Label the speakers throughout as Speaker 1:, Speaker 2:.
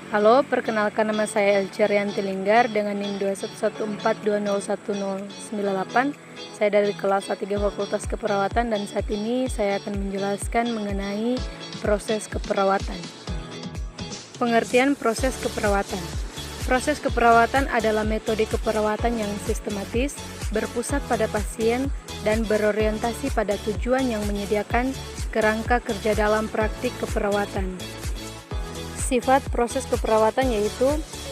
Speaker 1: Halo, perkenalkan nama saya Elcia Rianti Linggar dengan NIM 21142011098. Saya dari kelas A3 Fakultas Keperawatan dan saat ini saya akan menjelaskan mengenai proses keperawatan. Pengertian proses keperawatan. Proses keperawatan adalah metode keperawatan yang sistematis, berpusat pada pasien, dan berorientasi pada tujuan yang menyediakan kerangka kerja dalam praktik keperawatan. Sifat proses keperawatan yaitu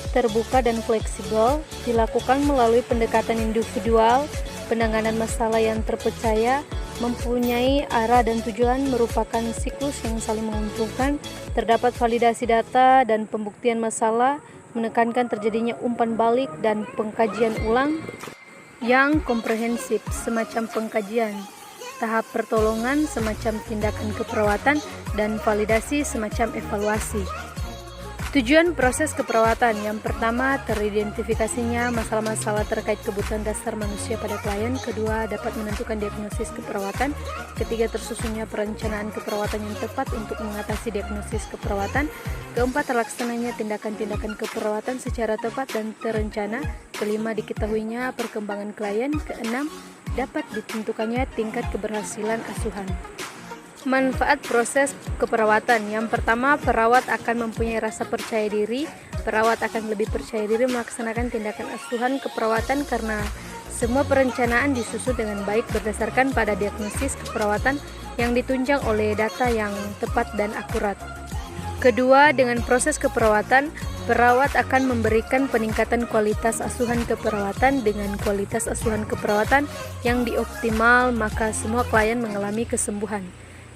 Speaker 1: terbuka dan fleksibel, dilakukan melalui pendekatan individual, penanganan masalah yang terpercaya, mempunyai arah dan tujuan, merupakan siklus yang saling menguntungkan, terdapat validasi data dan pembuktian masalah, menekankan terjadinya umpan balik dan pengkajian ulang yang komprehensif, semacam pengkajian, tahap pertolongan, semacam tindakan keperawatan, dan validasi, semacam evaluasi. Tujuan proses keperawatan yang pertama, teridentifikasinya masalah-masalah terkait kebutuhan dasar manusia pada klien. Kedua, dapat menentukan diagnosis keperawatan. Ketiga, tersusunnya perencanaan keperawatan yang tepat untuk mengatasi diagnosis keperawatan. Keempat, terlaksananya tindakan-tindakan keperawatan secara tepat dan terencana. Kelima, diketahuinya perkembangan klien. Keenam, dapat ditentukannya tingkat keberhasilan asuhan. Manfaat proses keperawatan. Yang pertama, perawat akan mempunyai rasa percaya diri. Perawat akan lebih percaya diri melaksanakan tindakan asuhan keperawatan karena semua perencanaan disusun dengan baik berdasarkan pada diagnosis keperawatan yang ditunjang oleh data yang tepat dan akurat. Kedua, dengan proses keperawatan, perawat akan memberikan peningkatan kualitas asuhan keperawatan. Dengan kualitas asuhan keperawatan yang dioptimal, maka semua klien mengalami kesembuhan.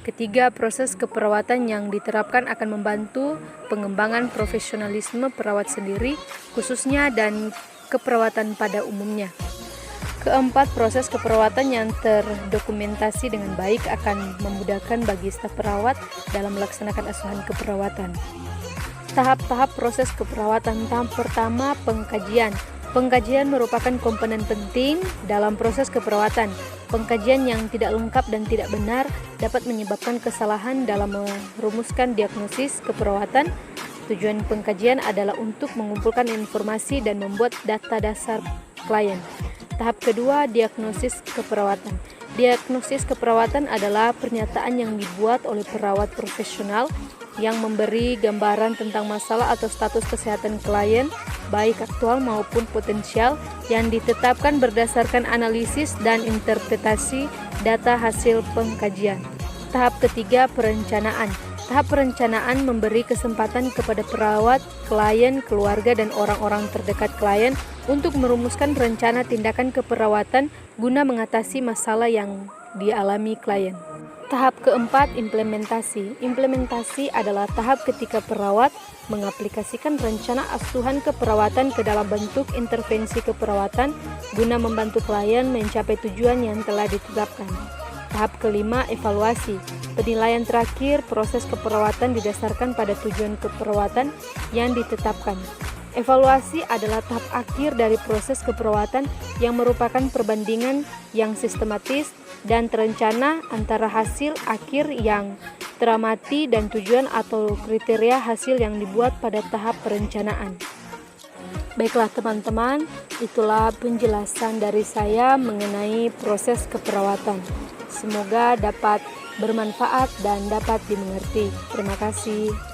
Speaker 1: Ketiga, proses keperawatan yang diterapkan akan membantu pengembangan profesionalisme perawat sendiri, khususnya dan keperawatan pada umumnya. Keempat, proses keperawatan yang terdokumentasi dengan baik akan memudahkan bagi staf perawat dalam melaksanakan asuhan keperawatan. Tahap-tahap proses keperawatan. Tahap pertama, pengkajian. Pengkajian merupakan komponen penting dalam proses keperawatan. Pengkajian yang tidak lengkap dan tidak benar dapat menyebabkan kesalahan dalam merumuskan diagnosis keperawatan. Tujuan pengkajian adalah untuk mengumpulkan informasi dan membuat data dasar klien. Tahap kedua, diagnosis keperawatan. Diagnosis keperawatan adalah pernyataan yang dibuat oleh perawat profesional yang memberi gambaran tentang masalah atau status kesehatan klien, baik aktual maupun potensial, yang ditetapkan berdasarkan analisis dan interpretasi data hasil pengkajian. Tahap ketiga, perencanaan. Tahap perencanaan memberi kesempatan kepada perawat, klien, keluarga, dan orang-orang terdekat klien untuk merumuskan rencana tindakan keperawatan guna mengatasi masalah yang dialami klien. Tahap keempat, implementasi. Implementasi adalah tahap ketika perawat mengaplikasikan rencana asuhan keperawatan ke dalam bentuk intervensi keperawatan guna membantu klien mencapai tujuan yang telah ditetapkan. Tahap kelima, evaluasi. Penilaian terakhir proses keperawatan didasarkan pada tujuan keperawatan yang ditetapkan. Evaluasi adalah tahap akhir dari proses keperawatan yang merupakan perbandingan yang sistematis dan terencana antara hasil akhir yang teramati dan tujuan atau kriteria hasil yang dibuat pada tahap perencanaan. Baiklah teman-teman, itulah penjelasan dari saya mengenai proses keperawatan. Semoga dapat bermanfaat dan dapat dimengerti. Terima kasih.